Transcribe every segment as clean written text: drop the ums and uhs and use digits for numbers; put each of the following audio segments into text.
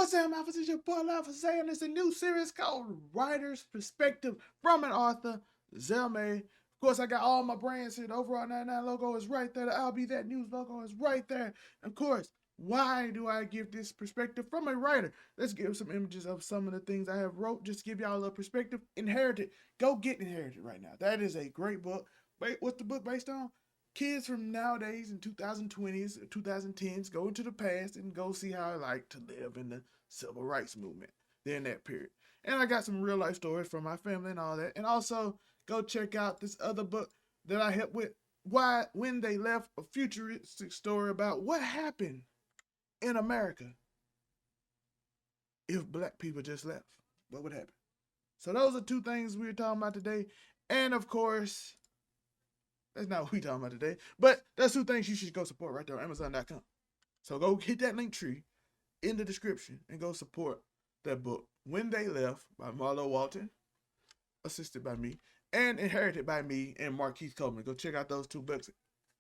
What's up, my This is your boy Love for saying it's a new series called Writer's Perspective from an author, Zelmae. Of course, I got all my brands here. The overall 99 logo is right there. The I'll Be That News logo is right there. Of course, why do I give this perspective from a writer? Let's give some images of some of the things I have wrote. Just to give y'all a perspective. Inherited. Go get Inherited right now. That is a great book. Wait, what's the book based on? Kids from nowadays in 2020s, 2010s go into the past and go see how I like to live in the civil rights movement during that period. And I got some real life stories from my family and all that. And also go check out this other book that I helped with, Why When They Left, a futuristic story about what happened in America if black people just left. What would happen? So those are two things we're talking about today. And of course, that's not what we're talking about today. But that's two things you should go support right there on Amazon.com. So go hit that link tree in the description and go support that book, When They Left by Marlo Walton, assisted by me, and Inherited by me and Marquise Coleman. Go check out those two books.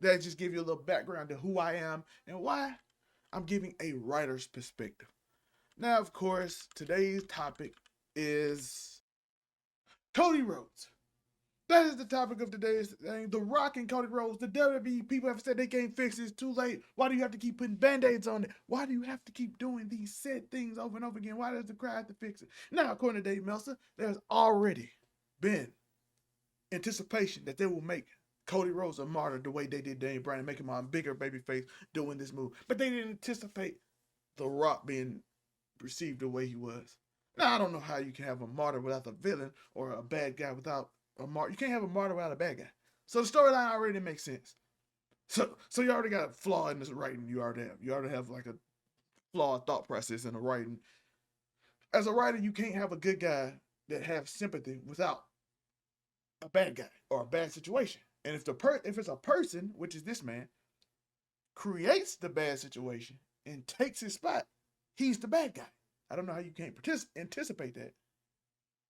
That just give you a little background to who I am and why I'm giving a writer's perspective. Now, of course, today's topic is Cody Rhodes. That is the topic of today's thing. The Rock and Cody Rhodes. The WWE people have said they can't fix it. It's too late. Why do you have to keep putting band-aids on it? Why do you have to keep doing these said things over and over again? Why does the crowd have to fix it? Now, according to Dave Meltzer, there's already been anticipation that they will make Cody Rhodes a martyr the way they did Daniel Bryan and make him a bigger babyface doing this move. But they didn't anticipate The Rock being perceived the way he was. Now, I don't know how you can have a martyr without a villain or a bad guy without a martyr. You can't have a martyr without a bad guy. So the storyline already makes sense. So you already got a flaw in this writing. You already have like a flawed thought process in the writing. As a writer, you can't have a good guy that has sympathy without a bad guy or a bad situation. And if it's a person, which is this man, creates the bad situation and takes his spot, he's the bad guy. I don't know how you can't anticipate that.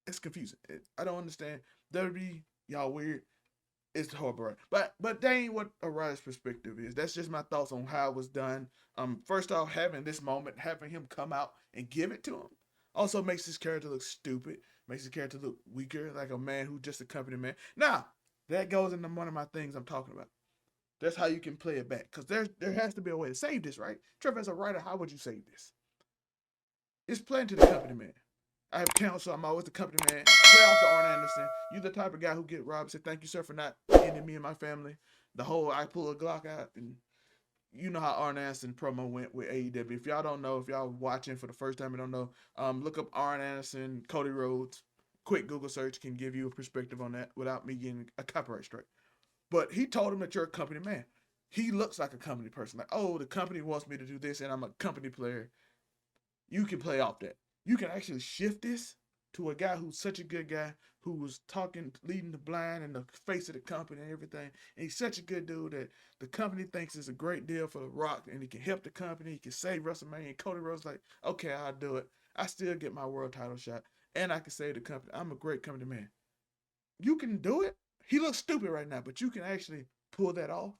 It's confusing. I don't understand. WWE, y'all weird. It's horrible. But that ain't what a writer's perspective is. That's just my thoughts on how it was done. First off, having this moment, having him come out and give it to him, also makes his character look stupid. Makes his character look weaker, like a man who just a company man. Now, that goes into one of my things I'm talking about. That's how you can play it back. Because there has to be a way to save this, right? Trevor, as a writer, how would you save this? It's playing to the company man. I have counsel. I'm always the company man. Play off to Arn Anderson. You the type of guy who get robbed. Say thank you, sir, for not ending me and my family. The whole I pull a Glock out, and you know how Arn Anderson promo went with AEW. If y'all don't know, if y'all watching for the first time and don't know, look up Arn Anderson, Cody Rhodes. Quick Google search can give you a perspective on that without me getting a copyright strike. But he told him that you're a company man. He looks like a company person. Like, oh, the company wants me to do this, and I'm a company player. You can play off that. You can actually shift this to a guy who's such a good guy, who was talking, leading the blind and the face of the company and everything. And he's such a good dude that the company thinks is a great deal for The Rock, and he can help the company. He can save WrestleMania. And Cody Rhodes like, okay, I'll do it. I still get my world title shot, and I can save the company. I'm a great company man. You can do it. He looks stupid right now, but you can actually pull that off.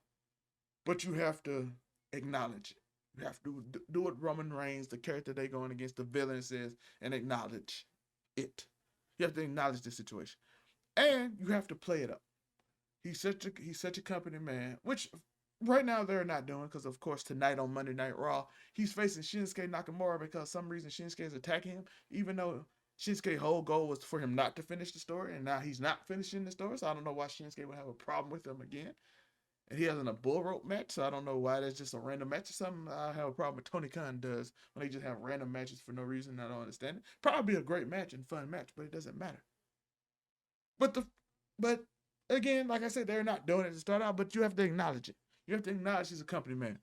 But you have to acknowledge it. You have to do what Roman Reigns, the character they going against, the villain says, and acknowledge it. You have to acknowledge the situation, and you have to play it up. He's such a company man, which right now they're not doing because of course tonight on Monday Night Raw he's facing Shinsuke Nakamura because some reason Shinsuke is attacking him, even though Shinsuke's whole goal was for him not to finish the story, and now he's not finishing the story. So I don't know why Shinsuke would have a problem with him again. And he has in a bull rope match, so I don't know why that's just a random match or something. I have a problem with Tony Khan does when they just have random matches for no reason. I don't understand it. Probably a great match and fun match, but it doesn't matter. But again, like I said, they're not doing it to start out, but you have to acknowledge it. You have to acknowledge he's a company man.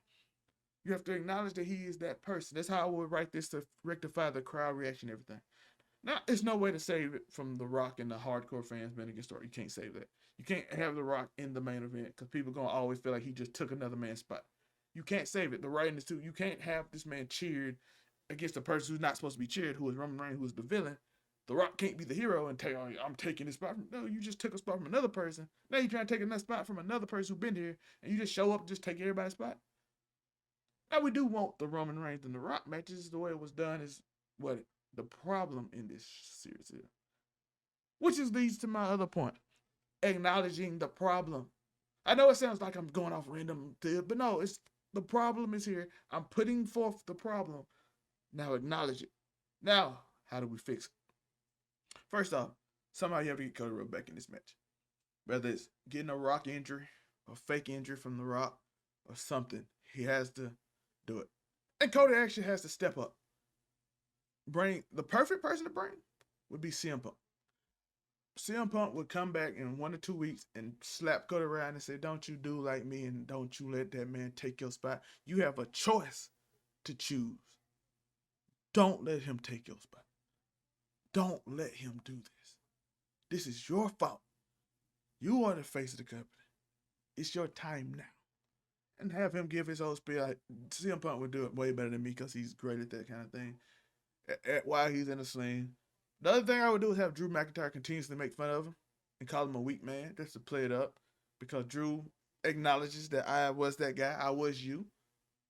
You have to acknowledge that he is that person. That's how I would write this to rectify the crowd reaction and everything. Now, there's no way to save it from The Rock and the hardcore fans being against The Rock. You can't save that. You can't have The Rock in the main event because people going to always feel like he just took another man's spot. You can't save it. The writing is too. You can't have this man cheered against a person who's not supposed to be cheered, who is Roman Reigns, who is the villain. The Rock can't be the hero and tell you, I'm taking this spot. No, you just took a spot from another person. Now you're trying to take another spot from another person who's been here, and you just show up and just take everybody's spot. Now we do want the Roman Reigns and The Rock matches. The way it was done is what the problem in this series is. Which is leads to my other point. Acknowledging the problem. I know it sounds like I'm going off random, but no, it's the problem is here. I'm putting forth the problem. Now acknowledge it. Now, how do we fix it? First off, somehow you have to get Cody Rhodes back in this match. Whether it's getting a Rock injury, a fake injury from the Rock, or something, he has to do it. And Cody actually has to step up. Bring the perfect person to bring would be CM Punk. CM Punk would come back in 1 or 2 weeks and slap Cody around and say, "Don't you do like me and don't you let that man take your spot. You have a choice to choose. Don't let him take your spot. Don't let him do this. This is your fault. You are the face of the company. It's your time now." And have him give his whole spiel. CM Punk would do it way better than me because he's great at that kind of thing. While he's in the sling. The other thing I would do is have Drew McIntyre continuously make fun of him and call him a weak man just to play it up. Because Drew acknowledges that I was that guy. I was you.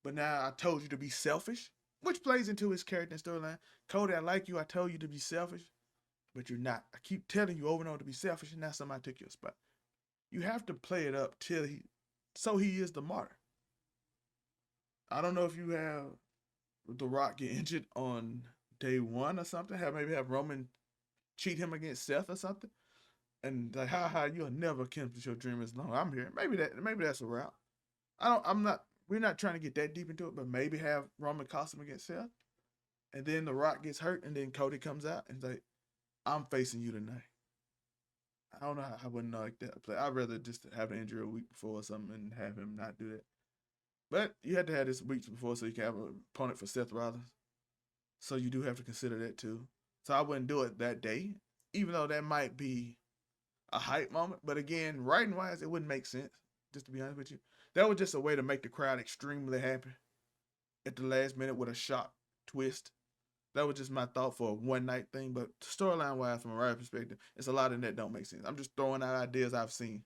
But now I told you to be selfish, which plays into his character and storyline. Cody, I like you. I told you to be selfish, but you're not. I keep telling you over and over to be selfish, and now somebody took your spot. You have to play it up so he is the martyr. I don't know if you have The Rock get injured on day 1 or something. Maybe have Roman cheat him against Seth or something. And like, you'll never accomplish your dream as long as I'm here. Maybe that's a route. We're not trying to get that deep into it, but maybe have Roman cost him against Seth. And then The Rock gets hurt, and then Cody comes out and like, "I'm facing you tonight." I don't know how I wouldn't like that. I'd rather just have an injury a week before or something and have him not do that. But you had to have this weeks before so you can have an opponent for Seth Rollins. So you do have to consider that too. So I wouldn't do it that day, even though that might be a hype moment. But again, writing-wise, it wouldn't make sense, just to be honest with you. That was just a way to make the crowd extremely happy at the last minute with a shock twist. That was just my thought for a one-night thing. But storyline-wise, from a writer perspective, it's a lot in that don't make sense. I'm just throwing out ideas I've seen.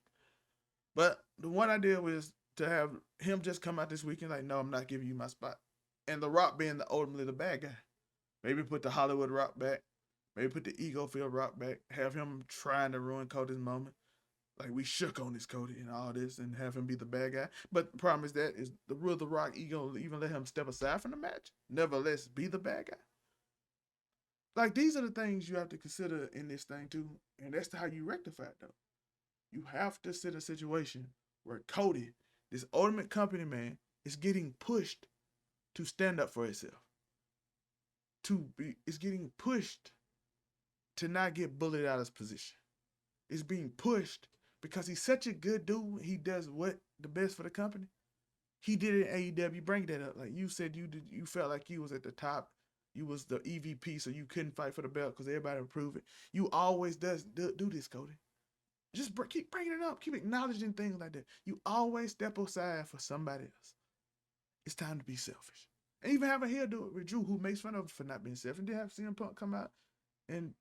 But the one idea was to have him just come out this weekend like, "No, I'm not giving you my spot." And The Rock being ultimately the bad guy. Maybe put the Hollywood Rock back. Maybe put the ego-filled Rock back. Have him trying to ruin Cody's moment. Like, we shook on this Cody and all this, and have him be the bad guy. But the problem is the real The Rock ego even let him step aside from the match. Nevertheless, be the bad guy. Like, these are the things you have to consider in this thing too. And that's how you rectify it though. You have to sit in a situation where Cody, this ultimate company man, is getting pushed to stand up for himself. It's getting pushed to not get bullied out of his position. It's being pushed because he's such a good dude. He does what the best for the company. He did it in AEW. Bring that up. Like you said, you felt like you was at the top. You was the EVP, so you couldn't fight for the belt because everybody would prove it. You always do this, Cody. Just keep bringing it up. Keep acknowledging things like that. You always step aside for somebody else. It's time to be selfish. And even have a heel do it with Drew, who makes fun of him for not being selfish. And then have CM Punk come out and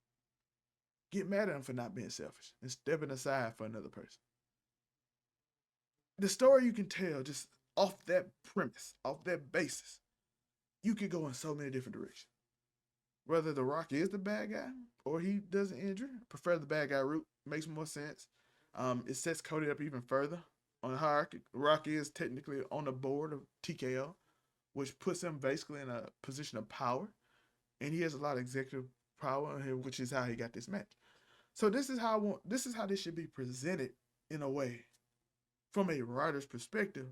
get mad at him for not being selfish and stepping aside for another person. The story you can tell just off that premise, off that basis, you could go in so many different directions. Whether The Rock is the bad guy or he doesn't injure, prefer the bad guy route. Makes more sense. It sets Cody up even further on the hierarchy. Rock is technically on the board of TKO, which puts him basically in a position of power. And he has a lot of executive power, which is how he got this match. So this is how this should be presented in a way from a writer's perspective.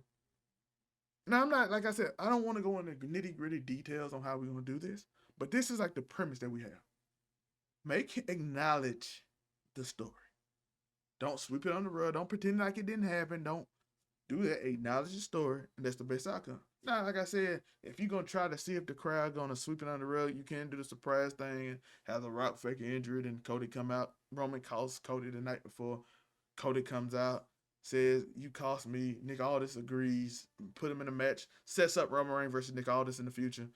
Now, I'm not, like I said, I don't want to go into nitty-gritty details on how we're going to do this, but this is like the premise that we have. Acknowledge the story. Don't sweep it on the rug. Don't pretend like it didn't happen. Don't do that. Acknowledge the story, and that's the best outcome. Now, like I said, if you're going to try to see if the crowd going to sweep it on the rug, you can do the surprise thing and have The Rock fake injured and Cody come out. Roman calls Cody the night before. Cody comes out, says, "You cost me." Nick Aldis agrees, put him in a match, sets up Roman Reigns versus Nick Aldis in the future.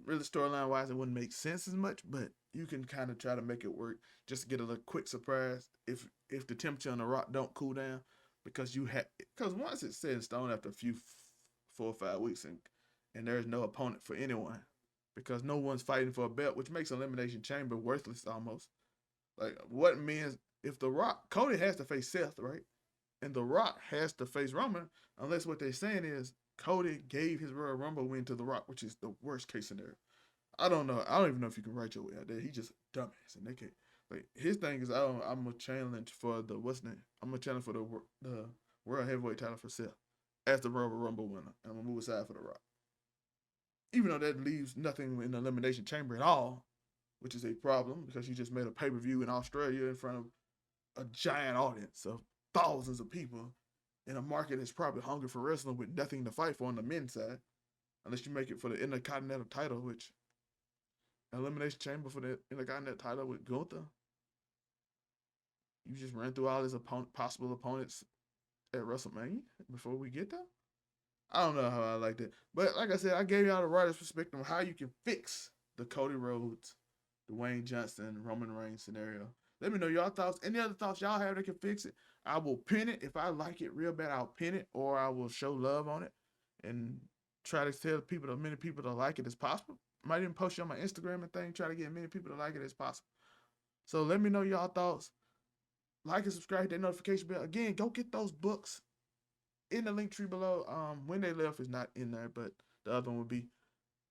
Really storyline-wise, it wouldn't make sense as much, but you can kind of try to make it work just to get a little quick surprise if the temperature on The Rock don't cool down, because once it's set in stone after a few 4 or 5 weeks and there's no opponent for anyone because no one's fighting for a belt, which makes Elimination Chamber worthless almost. Like, what means if The Rock, Cody has to face Seth, right? And The Rock has to face Roman, unless what they're saying is Cody gave his Royal Rumble win to The Rock, which is the worst case scenario. I don't know. I don't even know if you can write your way out there. He just a dumbass, and they can't. Like, his thing is, I'm a challenge for the what's name? I'm a challenge for the World Heavyweight title for Seth as the Royal Rumble winner, and I'm gonna move aside for The Rock. Even though that leaves nothing in the Elimination Chamber at all, which is a problem because you just made a pay per view in Australia in front of a giant audience of thousands of people in a market that's probably hungry for wrestling with nothing to fight for on the men's side, unless you make it for the Intercontinental title, which Elimination Chamber for the Intercontinental title with Gunther. You just ran through all his possible opponents at WrestleMania before we get there. I don't know how I like that. But like I said, I gave y'all the writer's perspective on how you can fix the Cody Rhodes, Dwayne Johnson, Roman Reigns scenario. Let me know y'all thoughts. Any other thoughts y'all have that can fix it? I will pin it. If I like it real bad, I'll pin it, or I will show love on it and try to tell people, as many people to like it as possible. I might even post it on my Instagram and thing, try to get as many people to like it as possible. So let me know y'all thoughts. Like and subscribe, hit that notification bell. Again, go get those books in the link tree below. When They Left is not in there, but the other one will be.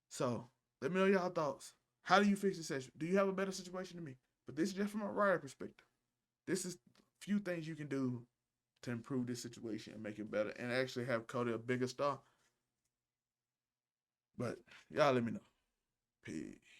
So let me know y'all thoughts. How do you fix this situation? Do you have a better situation than me? But this is just from a writer perspective. This is a few things you can do to improve this situation and make it better and actually have Cody a bigger star. But y'all let me know. Peace.